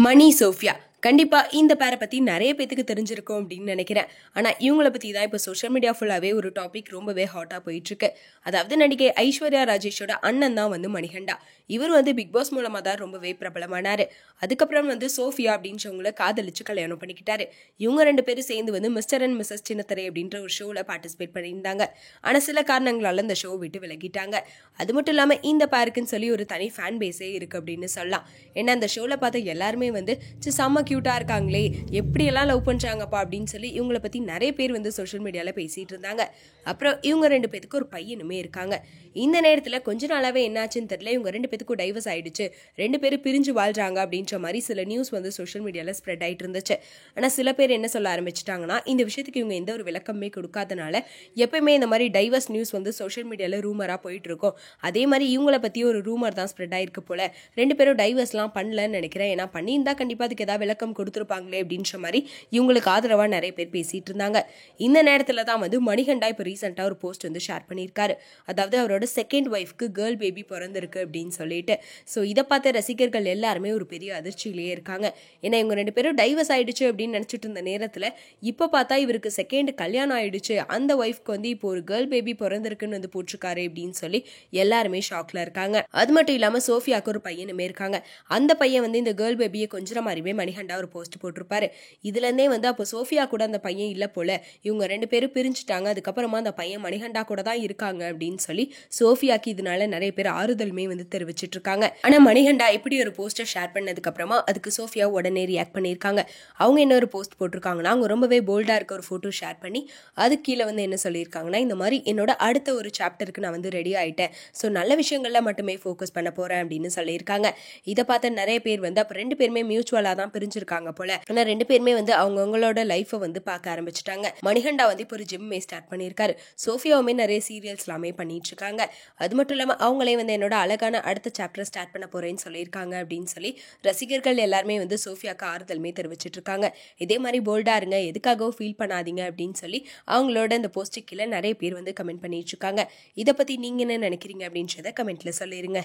மணி Sofia கண்டிப்பா இந்த பேரை பத்தி நிறைய பேத்துக்கு தெரிஞ்சிருக்கும் அப்படின்னு நினைக்கிறேன். ஆனா இவங்களை பத்தி தான் இப்போ சோஷியல் மீடியா ஃபுல்லாவே ஒரு டாபிக் ரொம்பவே ஹாட்டா போயிட்டு இருக்கு. அதாவது நடிகை ஐஸ்வர்யா ராஜேஷோட அண்ணன் தான் மணிகண்டா. இவர் பிக் பாஸ் மூலமா தான் ரொம்பவே பிரபலமானாரு. அதுக்கப்புறம் சோஃபியா அப்படின்றவங்கள காதலிச்சு கல்யாணம் பண்ணிக்கிட்டாரு. இவங்க ரெண்டு பேரும் சேர்ந்து மிஸ்டர் அண்ட் மிஸ்ஸஸ் சின்னத்திரை அப்படின்ற ஒரு ஷோல பார்ட்டிசிபேட் பண்ணியிருந்தாங்க. ஆனா சில காரணங்களால இந்த ஷோ விட்டு விலகிட்டாங்க. அது மட்டும் இல்லாம இந்த பேருக்குன்னு சொல்லி ஒரு தனி ஃபேன் பேஸே இருக்கு அப்படின்னு சொல்லலாம். ஏன்னா அந்த ஷோல பார்த்த எல்லாருமே செம்ம கியூட்டா இருக்காங்களே, எப்படியெல்லாம் லவ் பண்றாங்கப்பா அப்படின்னு சொல்லி இவங்களை பத்தி நிறைய பேர் சோஷியல் மீடியால பேசிட்டு இருந்தாங்க. அப்புறம் இவங்க ரெண்டு பேத்துக்கு ஒரு பையனுமே இருக்காங்க. இந்த நேரத்துல கொஞ்ச நாளாவே என்னாச்சுன்னு தெரியல, இவங்க ரெண்டு பேத்துக்கும் டைவர்ஸ் ஆயிடுச்சு, ரெண்டு பேரும் பிரிஞ்சு வாழ்றாங்க அப்படின்ற மாதிரி சில நியூஸ் சோஷியல் மீடியால ஸ்ப்ரெட் ஆயிட்டு இருந்துச்சு. ஆனா சில பேர் என்ன சொல்ல ஆரம்பிச்சிட்டாங்கன்னா, இந்த விஷயத்துக்கு இவங்க எந்த ஒரு விளக்கமே கொடுக்காதனால எப்பயுமே இந்த மாதிரி டைவர்ஸ் நியூஸ் சோஷியல் மீடியால ரூமரா போயிட்டு இருக்கும். அதே மாதிரி இவங்களை பத்தி ஒரு ரூமர் தான் ஸ்ப்ரெட் ஆயிருக்கு போல. ரெண்டு பேரும் டைவர்ஸ்லாம் பண்ணலன்னு நினைக்கிறேன். ஏன்னா பண்ணியிருந்தா கண்டிப்பா அதுக்கு ஏதாவது விளக்கம் கொடுத்துருப்பாங்களே அப்படின்ற மாதிரி இவங்களுக்கு ஆதரவா நிறைய பேர் பேசிட்டு இருந்தாங்க. இந்த நேரத்துல தான் மணிகண்டா இப்போ ரீசெண்டா ஒரு போஸ்ட் ஷேர் பண்ணியிருக்காரு. அதாவது அவரோட செகண்ட் ஒய்ஃப்க்கு கேர்ள் பேபி பிறந்திருக்கு அப்படின்னு சொல்லிட்டு. ஸோ இதை பார்த்த ரசிகர்கள் எல்லாருமே ஒரு பெரிய அதிர்ச்சியிலேயே இருக்காங்க. ஏன்னா இவங்க ரெண்டு பேரும் டைவர்ஸ் ஆயிடுச்சு அப்படின்னு நினைச்சிட்டு இருந்த நேரத்துல இப்போ பார்த்தா இவருக்கு செகண்ட் கல்யாணம் ஆயிடுச்சு, அந்த ஒய்ஃப்க்கு இப்போ ஒரு கேர்ள் பேபி பிறந்திருக்குன்னு போட்டிருக்காரு அப்படின்னு சொல்லி எல்லாருமே ஷாக்ல இருக்காங்க. அது மட்டும் இல்லாம சோஃபியாவுக்கு ஒரு பையனுமே இருக்காங்க. அந்த பையன் இந்த கேர்ள் பேபியை கொஞ்சம் மாதிரிவே மணிகண்டா ஒரு போஸ்ட் போட்டிருப்பாரு. இதுல இருந்தே அப்போ சோஃபியா கூட அந்த பையன் இல்ல போல, இவங்க ரெண்டு பேரும் பிரிஞ்சுட்டாங்க, அதுக்கப்புறமா அந்த பையன் மணிகண்டா கூட தான் இருக்காங்க அப்படின்னு சொல்லி சோஃபியாக்கு இதனால நிறைய பேர் ஆறுதலுமே தெரிவிச்சிட்டு இருக்காங்க. ஆனா மணிகண்டா இப்படி ஒரு போஸ்டர் ஷேர் பண்ணதுக்கு அப்புறமா அதுக்கு சோஃபியா உடனே ரியாக்ட் பண்ணியிருக்காங்க. அவங்க என்ன ஒரு போஸ்ட் போட்டிருக்காங்கன்னா, அவங்க ரொம்பவே போல்டா இருக்க ஒரு போட்டோ ஷேர் பண்ணி அது கீழே என்ன சொல்லியிருக்காங்கன்னா, இந்த மாதிரி என்னோட அடுத்த ஒரு சாப்டருக்கு நான் ரெடி ஆயிட்டேன், ஸோ நல்ல விஷயங்கள்ல மட்டுமே ஃபோக்கஸ் பண்ண போறேன் அப்படின்னு சொல்லியிருக்காங்க. இதை பார்த்த நிறைய பேர் அப்ப ரெண்டு பேருமே மியூச்சுவலா தான் பிரிஞ்சிருக்காங்க போல. ஆனா ரெண்டு பேருமே அவங்களோட லைஃபை பார்க்க ஆரம்பிச்சுட்டாங்க. மணிகண்டா இப்போ ஒரு ஜிம்மே ஸ்டார்ட் பண்ணியிருக்காரு. சோஃபியாவுமே நிறைய சீரியல்ஸ் எல்லாமே பண்ணிட்டு இருக்காங்க. அது மட்டும் இல்லாம அவங்களே என்னோட அழகான அடுத்த சாப்டர் ஸ்டார்ட் பண்ண போறேன்னு சொல்லியிருக்காங்க அப்படின்னு சொல்லி ரசிகர்கள் எல்லாருமே சோஃபியாக்கு ஆறுதலுமே தெரிவிச்சிட்டு இருக்காங்க. இதே மாதிரி போல்டா இருங்க, எதுக்காகவும் ஃபீல் பண்ணாதீங்க அப்படின்னு சொல்லி அவங்களோட இந்த போஸ்ட் கீழே நிறைய பேர் கமெண்ட் பண்ணிட்டு இருக்காங்க. இதை பத்தி நீங்க என்ன நினைக்கிறீங்க அப்படின்றத கமெண்ட்ல சொல்லிருங்க.